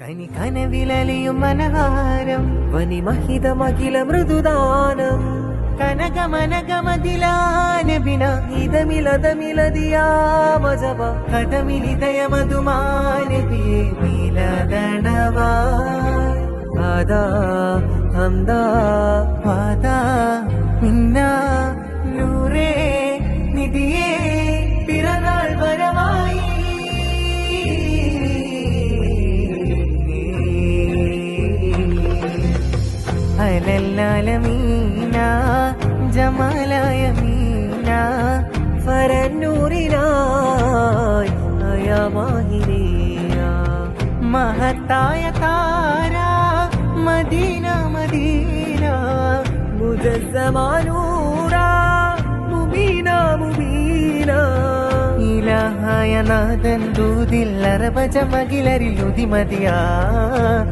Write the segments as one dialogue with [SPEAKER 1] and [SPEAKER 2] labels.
[SPEAKER 1] കനി കനവിലലിയും മനഹാരം വനിമഹിതമഖില മൃദുദാനം കനകമനകമതിലാനബിന ഇതമിലതമിലതിയാമജവ കഥമിലിതയ മധുമാനബിയെ മിലദണവാ ആദാ ഹംദാ വാദാ മിന്ന നൂറേ നിധിയേ പിറന്നാൾ വരമായി അലല്ലാലമീന ജമാലായ മീന ഫരന്നൂറിനായി അയമാഹിനിയ മഹത്തായ താര മദീന മദീന മുജസ്സമാനൂറ മുബീന മുബീന ഇലാഹായ നാഥൻ ദൂതിൽ അറബജമകിലരിൽ ഉദിമതിയാ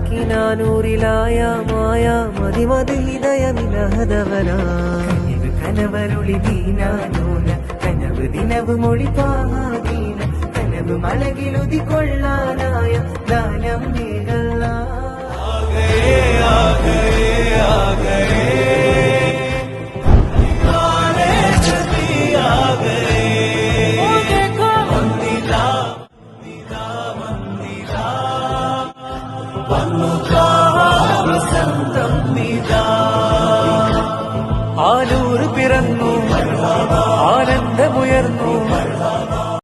[SPEAKER 1] കിനാനൂറിലായ മായ മതിമതി ഹൃദയമിലഹദവനാ കനവരുളി ദീനാനൂന കനവ് ദിനവ് മൊഴിപ്പാദീന കനവ് മലകിലുതിക്കൊള്ളാനായ ദാനം നീകള ആലൂർ പിറന്നു ആനന്ദമുയർന്നു